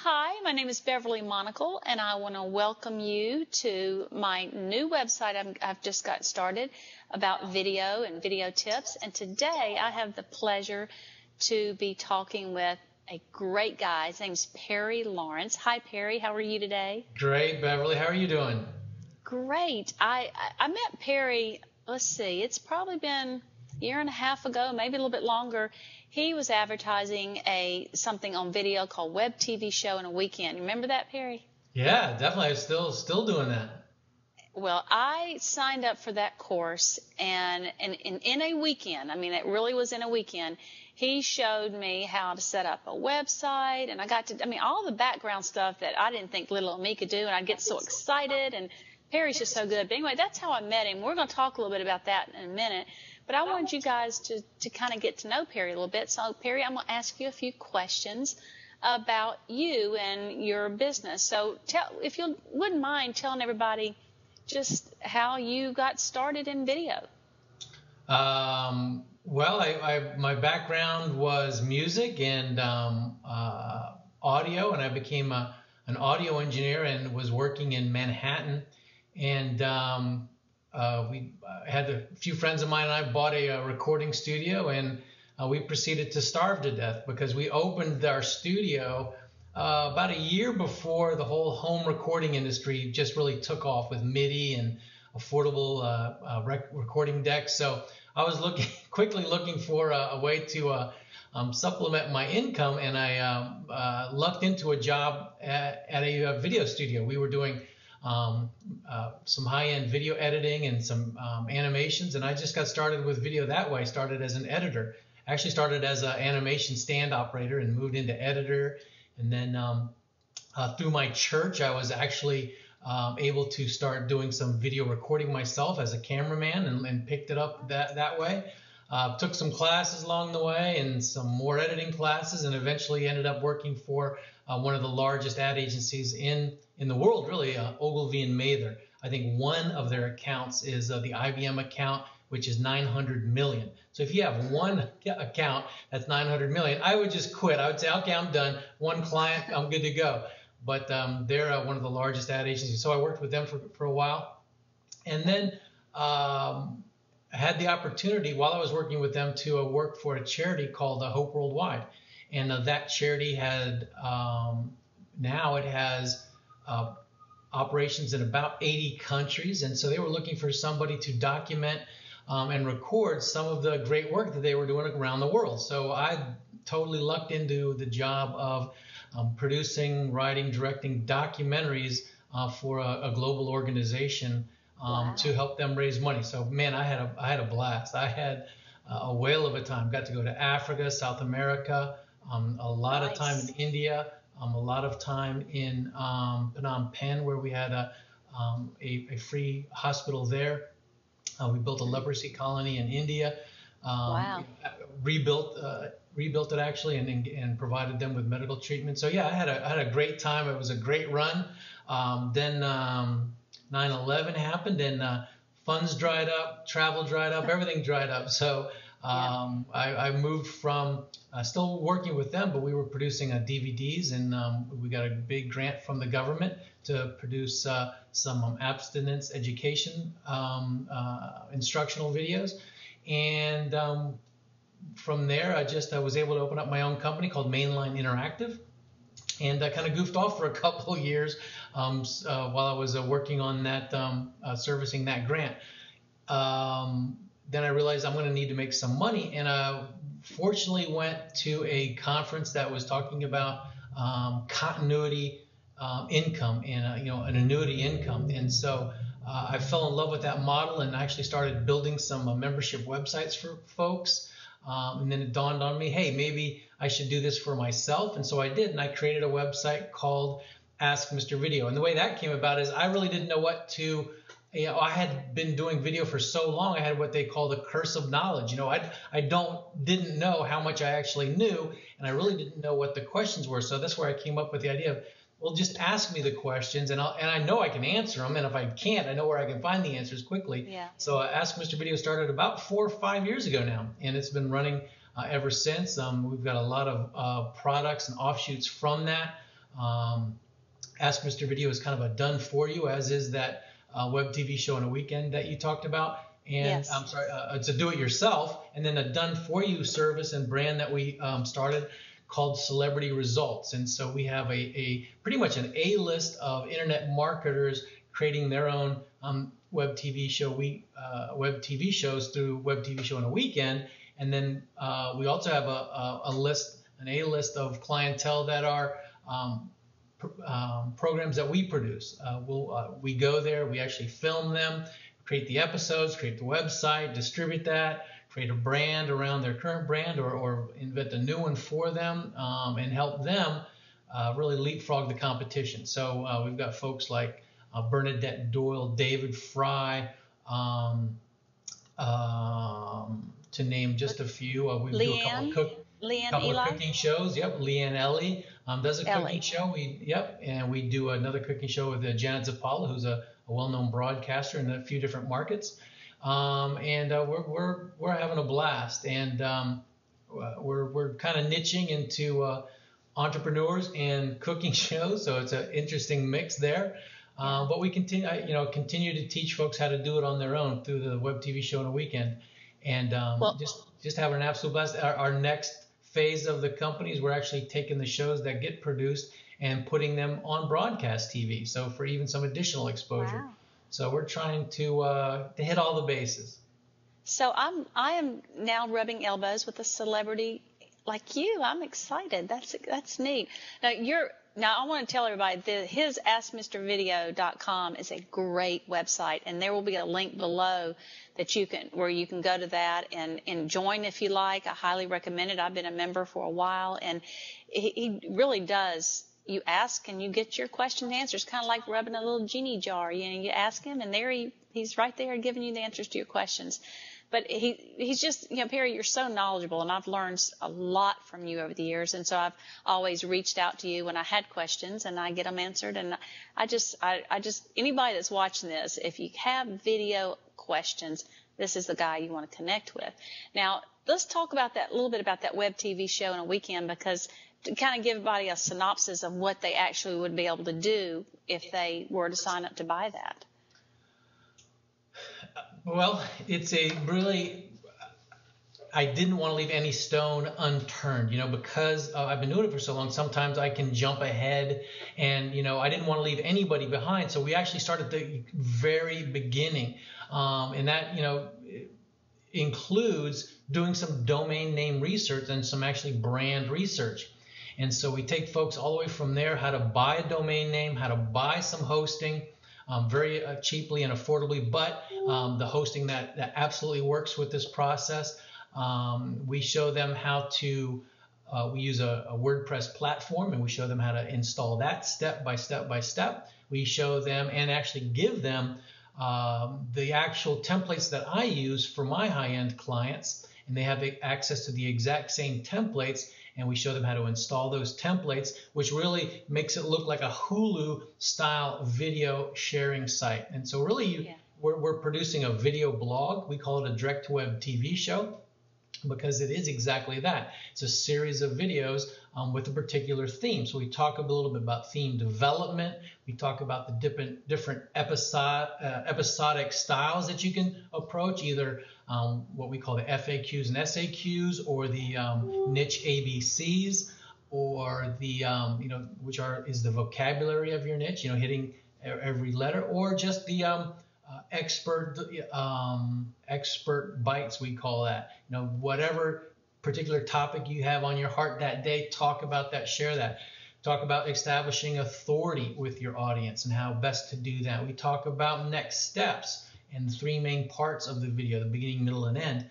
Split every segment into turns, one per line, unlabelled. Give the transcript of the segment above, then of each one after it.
Hi, my name is Beverly Monical, and I want to welcome you to my new website I've just got started about video and video tips. And today I have the pleasure to be talking with a great guy. His name's Perry Lawrence. Hi, Perry. How are you today?
Great, Beverly. How are you doing?
Great. I met Perry, let's see, it's probably been a year and a half ago, maybe a little bit longer. He was advertising something on video called Web TV Show in a Weekend. You remember that, Perry?
Yeah, definitely. I'm still doing that.
Well, I signed up for that course, and in a weekend, I mean, it really was in a weekend, he showed me how to set up a website, and all the background stuff that I didn't think little me could do, and I'd get so excited, and Perry's just so good. But anyway, that's how I met him. We're going to talk a little bit about that in a minute. But I wanted you guys to kind of get to know Perry a little bit. So, Perry, I'm going to ask you a few questions about you and your business. So, if you wouldn't mind telling everybody just how you got started in video.
Well, my background was music and audio, and I became an audio engineer and was working in Manhattan. And we had a few friends of mine and I bought a recording studio, and we proceeded to starve to death because we opened our studio about a year before the whole home recording industry just really took off with MIDI and affordable recording decks. So I was quickly looking for a way to supplement my income, and I lucked into a job at a video studio. We were doing some high-end video editing and some animations, and I just got started with video that way. Started as an editor. Actually started as an animation stand operator and moved into editor. And then through my church, I was actually able to start doing some video recording myself as a cameraman, and picked it up that way. Took some classes along the way and some more editing classes, and eventually ended up working for one of the largest ad agencies in the world, really, Ogilvy and Mather. I think one of their accounts is the IBM account, which is 900 million. So if you have one account that's 900 million, I would just quit. I would say, okay, I'm done. One client, I'm good to go. But they're one of the largest ad agencies. So I worked with them for a while. And then I had the opportunity while I was working with them to work for a charity called Hope Worldwide. And that charity had, now it has operations in about 80 countries. And so they were looking for somebody to document and record some of the great work that they were doing around the world. So I totally lucked into the job of producing, writing, directing documentaries for a global organization to help them raise money. So, man, I had a blast. I had a whale of a time. Got to go to Africa, South America, a lot of time in India, a lot of time in Phnom Penh, where we had a free hospital there. We built a leprosy colony in India. Rebuilt it actually, and provided them with medical treatment. So yeah, I had a great time. It was a great run. Then 9/11 happened, and funds dried up, travel dried up, everything dried up. So I moved from still working with them, but we were producing DVDs, and we got a big grant from the government to produce some abstinence education instructional videos. And from there, I was able to open up my own company called Mainline Interactive, and I kind of goofed off for a couple of years while I was working on that, servicing that grant. Then I realized I'm going to need to make some money, and fortunately went to a conference that was talking about continuity income and an annuity income. And so I fell in love with that model and actually started building some membership websites for folks. And then it dawned on me, hey, maybe I should do this for myself. And so I did, and I created a website called Ask Mr. Video. And the way that came about is I really didn't know what to, I had been doing video for so long, I had what they call the curse of knowledge. I didn't know how much I actually knew, and I really didn't know what the questions were. So that's where I came up with the idea of, well, just ask me the questions, and I know I can answer them. And if I can't, I know where I can find the answers quickly.
Yeah.
So Ask Mr. Video started about 4 or 5 years ago now, and it's been running ever since. We've got a lot of products and offshoots from that. Ask Mr. Video is kind of a done for you, as is that web TV show on a weekend that you talked about. And
Yes.
I'm sorry, it's a do-it-yourself, and then a done-for-you service and brand that we started called Celebrity Results. And so we have a pretty much an A-list of internet marketers creating their own web TV shows through Web TV Show on a Weekend. And then we also have an A-list of clientele that are programs that we produce. We go there, we actually film them, create the episodes, create the website, distribute that, create a brand around their current brand, or invent a new one for them, and help them really leapfrog the competition. So we've got folks like Bernadette Doyle, David Fry, to name just a few. We do a couple of cooking shows. Yep, Leanne Ellie does a cooking show. And we do another cooking show with Janet Zapala, who's a well-known broadcaster in a few different markets. We're having a blast, and we're kind of niching into entrepreneurs and cooking shows, so it's an interesting mix there. But we continue to teach folks how to do it on their own through the Web TV Show on a Weekend, and just having an absolute blast. Our next phase of the company is we're actually taking the shows that get produced and putting them on broadcast TV, so for even some additional exposure. Wow. So we're trying to hit all the bases.
So I am now rubbing elbows with a celebrity like you. I'm excited. That's neat. Now I want to tell everybody that his AskMrVideo.com is a great website, and there will be a link below that where you can go to that and join if you like. I highly recommend it. I've been a member for a while, and he really does. You ask and you get your question answers, kind of like rubbing a little genie jar. You ask him, and there he's right there giving you the answers to your questions. But he's just, Perry, you're so knowledgeable, and I've learned a lot from you over the years. And so I've always reached out to you when I had questions, and I get them answered. And I just anybody that's watching this, if you have video questions, this is the guy you want to connect with. Now, let's talk about a little bit about that web TV show on a weekend, because to kind of give everybody a synopsis of what they actually would be able to do if they were to sign up to buy that.
Well, it's I didn't want to leave any stone unturned, because I've been doing it for so long. Sometimes I can jump ahead, and, I didn't want to leave anybody behind. So we actually started at the very beginning. And that, includes doing some domain name research and some actually brand research. And so we take folks all the way from there, how to buy a domain name, how to buy some hosting, very cheaply and affordably, but the hosting that absolutely works with this process. We show them how to, we use a WordPress platform, and we show them how to install that step by step by step. We show them and actually give them the actual templates that I use for my high-end clients, and they have access to the exact same templates. And we show them how to install those templates, which really makes it look like a Hulu-style video sharing site. And so really, we're producing a video blog. We call it a direct-to-web TV show, because it is exactly that. It's a series of videos with a particular theme. So we talk a little bit about theme development. We talk about the different episodic styles that you can approach, either what we call the FAQs and SAQs, or the niche ABCs, or the which is the vocabulary of your niche, hitting every letter, or just the expert bites, we call that. Whatever particular topic you have on your heart that day, talk about that, share that. Talk about establishing authority with your audience and how best to do that. We talk about next steps and the three main parts of the video: the beginning, middle, and end.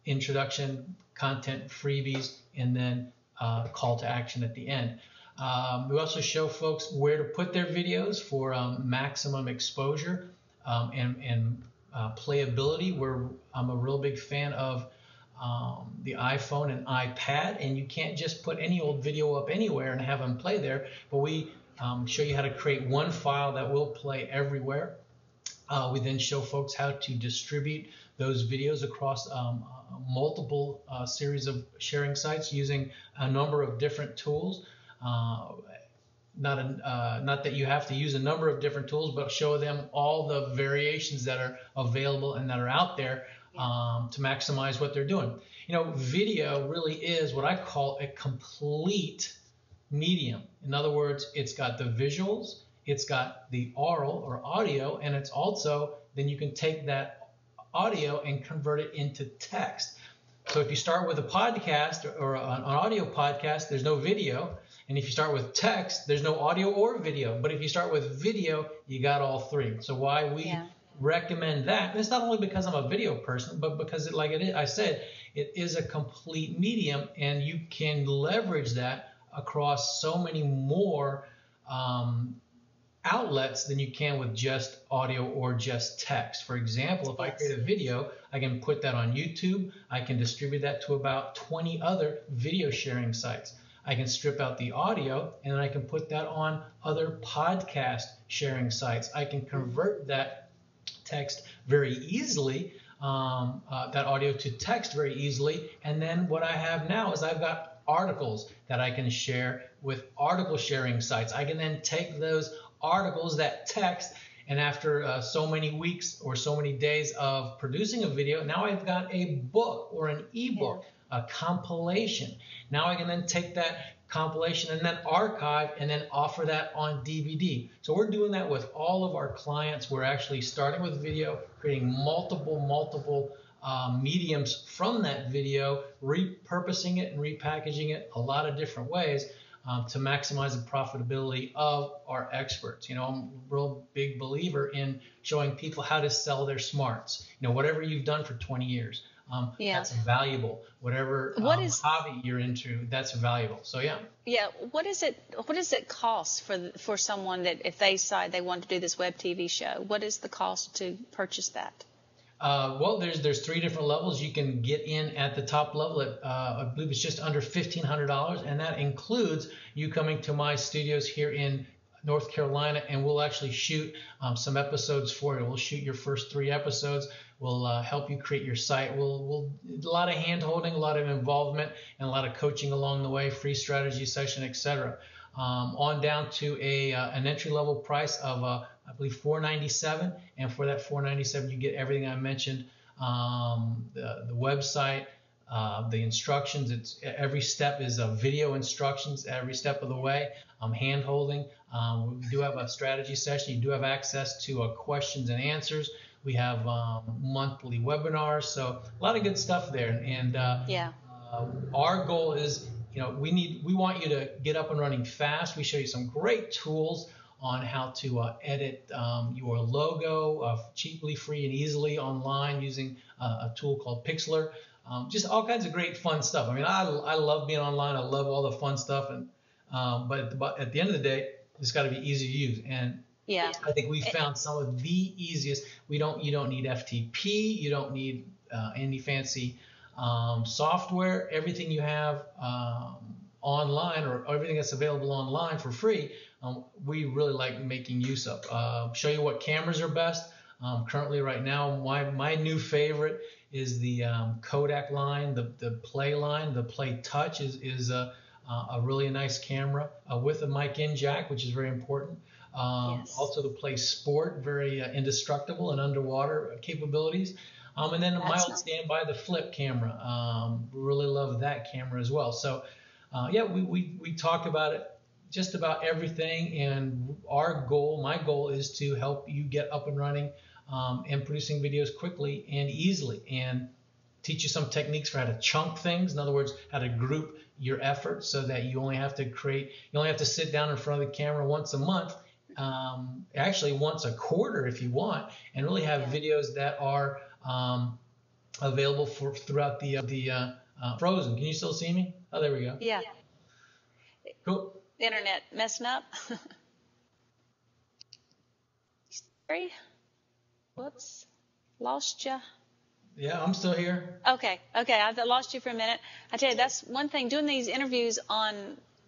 Introduction, content, freebies, and then call to action at the end. We also show folks where to put their videos for maximum exposure and playability. I'm a real big fan of the iPhone and iPad, and you can't just put any old video up anywhere and have them play there, but we show you how to create one file that will play everywhere. We then show folks how to distribute those videos across multiple series of sharing sites using a number of different tools. not that you have to use a number of different tools, but show them all the variations that are available and that are out there to maximize what they're doing. Video really is what I call a complete medium. In other words, it's got the visuals, it's got the oral or audio, and it's also, then you can take that audio and convert it into text. So if you start with a podcast or an audio podcast, there's no video. And if you start with text, there's no audio or video. But if you start with video, you got all three. So why we recommend that, and it's not only because I'm a video person, but because I said, it is a complete medium, and you can leverage that across so many more outlets than you can with just audio or just text. For example, if I create a video, I can put that on YouTube. I can distribute that to about 20 other video sharing sites. I can strip out the audio, and then I can put that on other podcast sharing sites. I can convert that text very easily, that audio to text very easily. And then what I have now is I've got articles that I can share with article sharing sites. I can then take those articles, that text, and after so many weeks or so many days of producing a video, now I've got a book or an ebook, a compilation. Now I can then take that compilation and then archive and then offer that on DVD. So we're doing that with all of our clients. We're actually starting with video, creating multiple mediums from that video, repurposing it and repackaging it a lot of different ways to maximize the profitability of our experts. I'm a real big believer in showing people how to sell their smarts. Whatever you've done for 20 years. That's valuable. Whatever hobby you're into, that's valuable. So
what does it cost for someone that, if they decide they want to do this web TV show, what is the cost to purchase that?
Well, there's three different levels. You can get in at the top level at I believe it's just under $1,500, and that includes you coming to my studios here in North Carolina, and we'll actually shoot some episodes for you. We'll shoot your first 3 episodes. We'll help you create your site. We'll a lot of hand holding, a lot of involvement, and a lot of coaching along the way, free strategy session, etc. On down to an entry level price of I believe $497, and for that $497 you get everything I mentioned, the website, the instructions. It's every step is video instructions every step of the way. Hand holding. We do have a strategy session. You do have access to questions and answers. We have monthly webinars, so a lot of good stuff there. And our goal is, we want you to get up and running fast. We show you some great tools on how to edit your logo cheaply, free, and easily online using a tool called Pixlr. Just all kinds of great fun stuff. I mean, I love being online. I love all the fun stuff, and but at the end of the day, it's got to be easy to use. And I think we found some of the easiest. You don't need FTP. You don't need any fancy software. Everything you have online, or everything that's available online for free, we really like making use of. Show you what cameras are best. Currently, right now, my new favorite is the Kodak line, the Play line. The Play Touch is a really nice camera with a mic in jack, which is very important. Also the Play Sport, very indestructible and underwater capabilities. And then my old standby, the Flip camera. Really love that camera as well. So we talk about it, just about everything. And my goal is to help you get up and running and producing videos quickly and easily, and teach you some techniques for how to chunk things. In other words, how to group your efforts so that you only have to sit down in front of the camera once a month, actually once a quarter if you want, and really have videos that are available throughout the Frozen. Can you still see me? Oh, there we go.
Yeah.
Cool.
The internet messing up. Sorry. Whoops. Lost you.
Yeah, I'm still here.
Okay. I lost you for a minute. I tell you, that's one thing. Doing these interviews on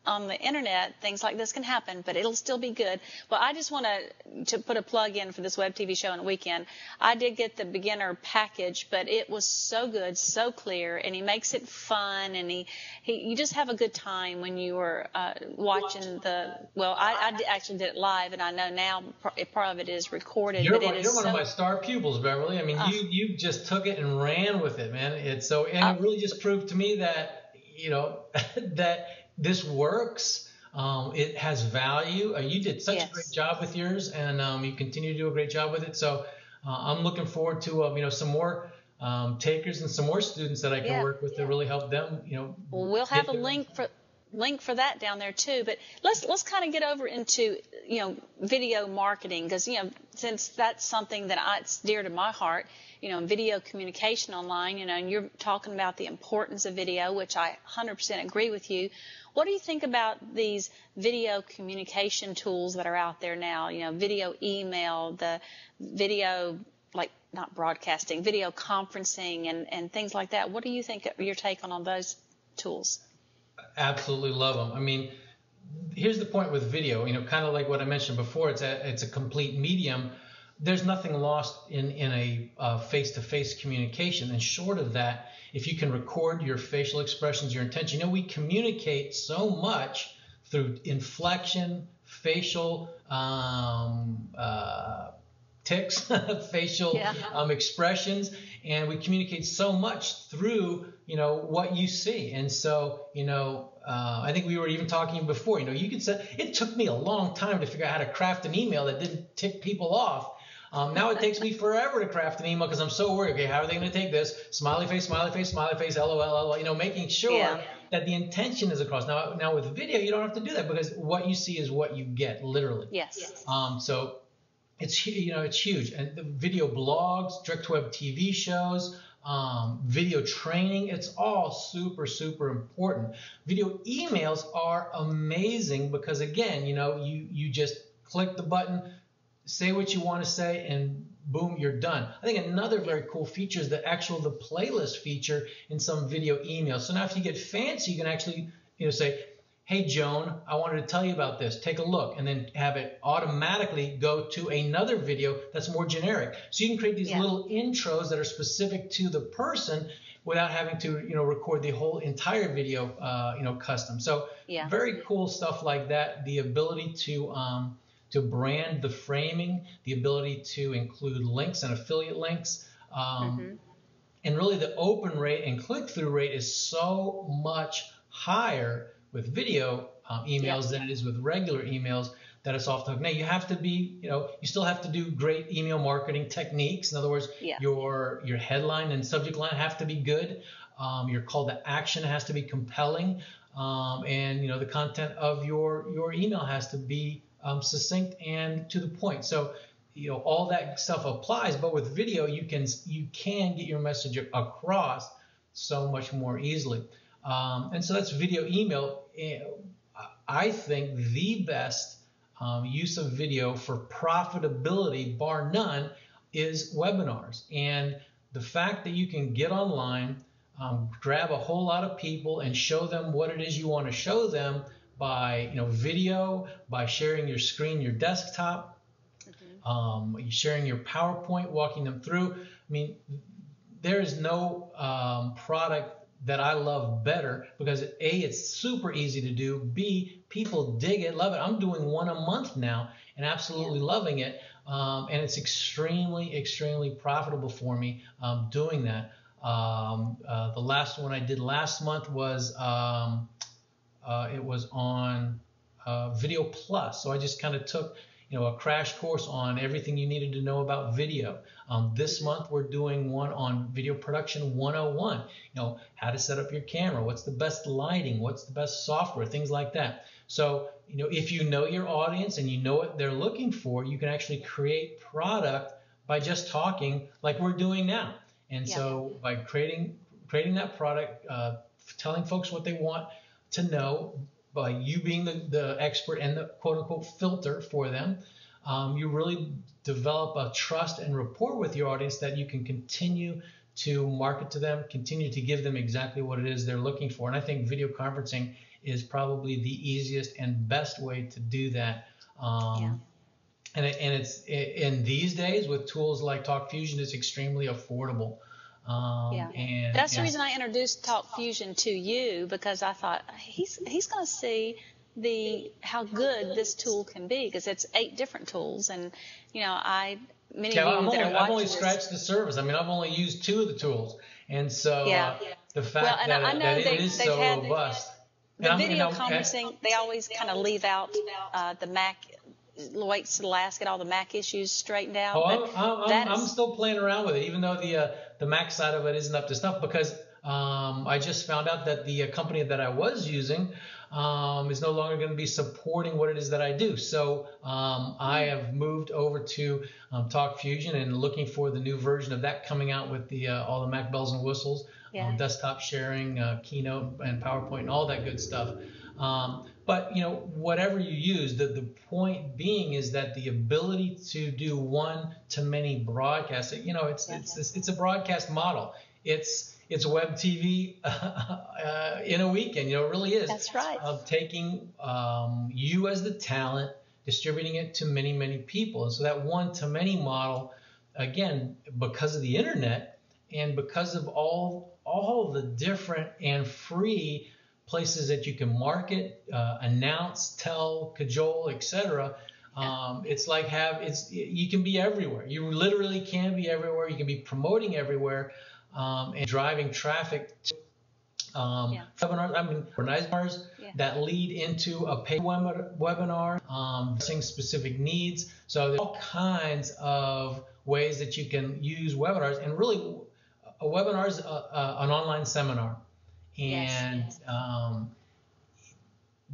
on the internet, things like this can happen, but it'll still be good. Well, I just want to put a plug in for this web TV show on the weekend. I did get the beginner package, but it was so good, so clear, and he makes it fun, and you just have a good time when you were watching the. Well, I actually did it live, and I know now part of it is recorded.
You're,
but it is
you're one of my star pupils, Beverly. I mean, you just took it and ran with it, man. It really just proved to me that that this works. It has value. You did such a great job with yours, and you continue to do a great job with it. So I'm looking forward to some more takers and some more students that I can work with to really help them.
Well, we'll have a link for that down there too. But let's kind of get over into video marketing, because since that's something that it's dear to my heart. Video communication online. And you're talking about the importance of video, which I 100% agree with you. What do you think about these video communication tools that are out there now? Video email, the video, like not broadcasting, video conferencing and things like that. What do you think your take on those tools?
Absolutely love them. I mean, here's the point with video, kind of like what I mentioned before, it's a complete medium. There's nothing lost in a face-to-face communication. And short of that, if you can record your facial expressions, your intention, we communicate so much through inflection, facial tics, facial expressions, and we communicate so much through what you see. And so I think we were even talking before. You could say it took me a long time to figure out how to craft an email that didn't tick people off. Now it takes me forever to craft an email because I'm so worried. Okay, how are they going to take this? Smiley face, smiley face, smiley face, LOL, making sure that the intention is across. Now with video, you don't have to do that because what you see is what you get, literally.
Yes.
So it's it's huge. And the video blogs, direct-to-web TV shows, video training, it's all super, super important. Video emails are amazing because again, you just click the button, say what you want to say, and boom, you're done. I think another very cool feature is the playlist feature in some video emails. So now if you get fancy, you can actually say, hey, Joan, I wanted to tell you about this. Take a look, and then have it automatically go to another video that's more generic. So you can create these little intros that are specific to the person without having to record the whole entire video custom. So very cool stuff like that. The ability to brand the framing, the ability to include links and affiliate links. And really the open rate and click-through rate is so much higher with video emails than it is with regular emails that it's off the hook. Now you have to be, you still have to do great email marketing techniques. In other words, your headline and subject line have to be good. Your call to action has to be compelling. And the content of your email has to be succinct and to the point. So all that stuff applies, but with video you can get your message across so much more easily. And so that's video email. I think the best use of video for profitability, bar none, is webinars. And the fact that you can get online, grab a whole lot of people and show them what it is you want to show them by video, by sharing your screen, your desktop, sharing your PowerPoint, walking them through. I mean, there is no product that I love better because A, it's super easy to do, B, people dig it, love it. I'm doing one a month now and absolutely loving it, and it's extremely, extremely profitable for me doing that. The last one I did last month was it was on Video Plus. So I just kind of took a crash course on everything you needed to know about video. This month we're doing one on Video Production 101. How to set up your camera, what's the best lighting, what's the best software, things like that. So if you know your audience and you know what they're looking for, you can actually create product by just talking like we're doing now. And so by creating that product, telling folks what they want to know, by you being the expert and the quote-unquote filter for them, you really develop a trust and rapport with your audience that you can continue to market to them, continue to give them exactly what it is they're looking for. And I think video conferencing is probably the easiest and best way to do that. And it's in these days with tools like TalkFusion, it's extremely affordable. And
that's the reason I introduced TalkFusion to you, because I thought he's going to see how good this tool can be, because it's 8 different tools, and I've only
scratched the surface. I mean, I've only used 2 of the tools, and so the fact that it is so robust.
The video conferencing, they always kind of leave out the Mac. Waits to the last, get all the Mac issues straightened out.
I'm still playing around with it, even though the Mac side of it isn't up to snuff, because I just found out that the company that I was using is no longer going to be supporting what it is that I do. So I have moved over to TalkFusion and looking for the new version of that coming out with all the Mac bells and whistles, desktop sharing, Keynote and PowerPoint and all that good stuff. But whatever you use, the point being is that the ability to do one-to-many broadcasts. It's a broadcast model. It's web TV in a weekend. It really is.
That's right.
Taking you as the talent, distributing it to many, many people, and so that one-to-many model, again, because of the internet and because of all the different and free places that you can market, announce, tell, cajole, etc. It's like you can be everywhere. You literally can be everywhere. You can be promoting everywhere and driving traffic to webinars. I mean, webinars that lead into a paid webinar, addressing specific needs. So there's all kinds of ways that you can use webinars, and really, a webinar is an online seminar. And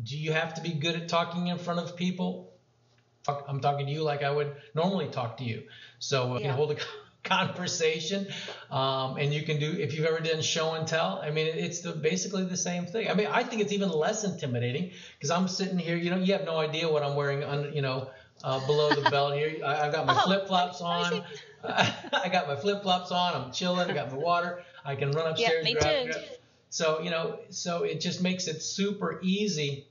do you have to be good at talking in front of people? I'm talking to you like I would normally talk to you. So you can hold a conversation, and you can do, if you've ever done show and tell, I mean, it's basically the same thing. I mean, I think it's even less intimidating, because I'm sitting here, you have no idea what I'm wearing below the belt here. I've got my flip-flops on. I got my flip-flops on. I'm chilling. I got my water. I can run upstairs.
Me too.
So, so it just makes it super easy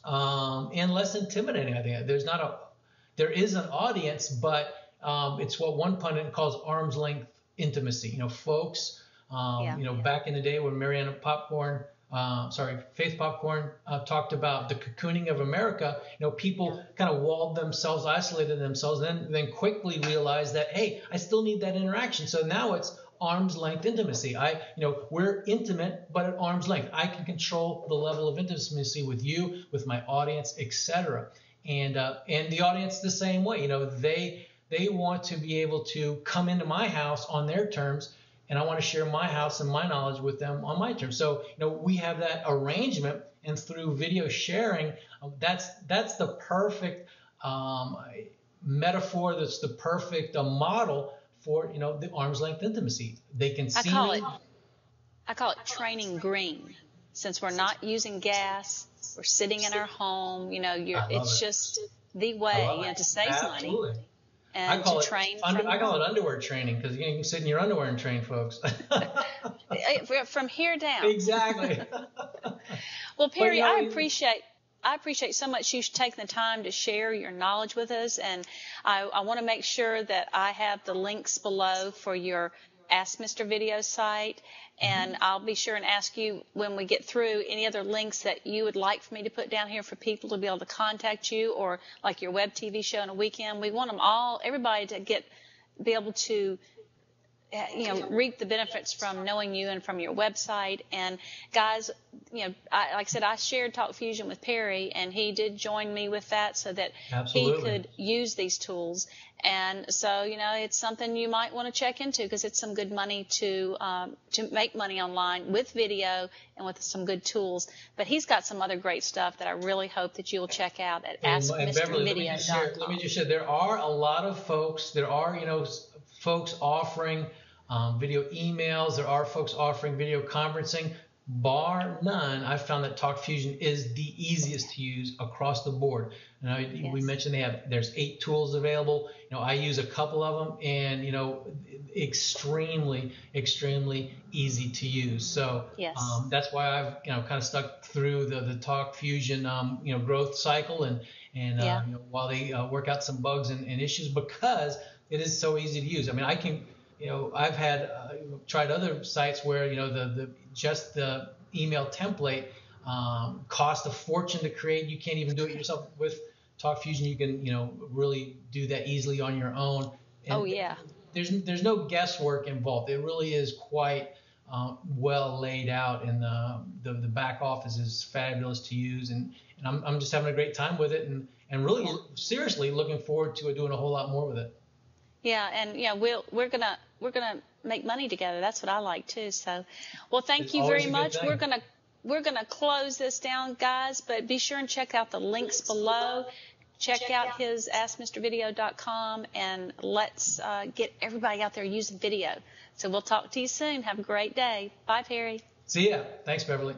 and less intimidating. I think there is an audience, but it's what one pundit calls arm's length intimacy. Folks, back in the day when Faith Popcorn talked about the cocooning of America, people kind of walled themselves, isolated themselves, and then quickly realized that, hey, I still need that interaction. So now it's arm's length intimacy. We're intimate, but at arm's length. I can control the level of intimacy with you, with my audience, etc. And the audience the same way. They want to be able to come into my house on their terms, and I want to share my house and my knowledge with them on my terms. So we have that arrangement, and through video sharing, that's the perfect metaphor. That's the perfect model for the arm's length intimacy. They can see.
I call it training green. Since we're not using gas, we're sitting in our home. It's just the way to save money. And
I call it underwear training, because you can sit in your underwear and train folks.
From here down.
Exactly.
Well, Perry, I appreciate so much you taking the time to share your knowledge with us, and I want to make sure that I have the links below for your Ask Mr. Video site, and I'll be sure and ask you when we get through any other links that you would like for me to put down here for people to be able to contact you, or like your web TV show on a weekend. We want everybody to be able to reap the benefits from knowing you and from your website. And guys, like I said, I shared TalkFusion with Perry, and he did join me with that so that he could use these tools. And so, it's something you might want to check into, because it's some good money to make money online with video and with some good tools. But he's got some other great stuff that I really hope that you'll check out at AskMrVideo.com.
Let me just share. There are a lot of folks. There are, folks offering video emails. There are folks offering video conferencing. bar none, I've found that TalkFusion is the easiest to use across the board. We mentioned there's 8 tools available. I use a couple of them, and extremely easy to use. So that's why I've kind of stuck through the TalkFusion growth cycle, and while they work out some bugs and issues, because it is so easy to use. I mean, I can. I've had tried other sites where just the email template cost a fortune to create. You can't even do it yourself. With TalkFusion, you can really do that easily on your own. And there's no guesswork involved. It really is quite well laid out, and the back office is fabulous to use. And I'm just having a great time with it, and really seriously looking forward to doing a whole lot more with it.
Yeah, and we're gonna make money together. That's what I like too. So, well, thank you very much. We're gonna close this down, guys. But be sure and check out the links below. Check out his AskMrVideo.com, and let's get everybody out there using video. So we'll talk to you soon. Have a great day. Bye, Perry.
See ya. Thanks, Beverly.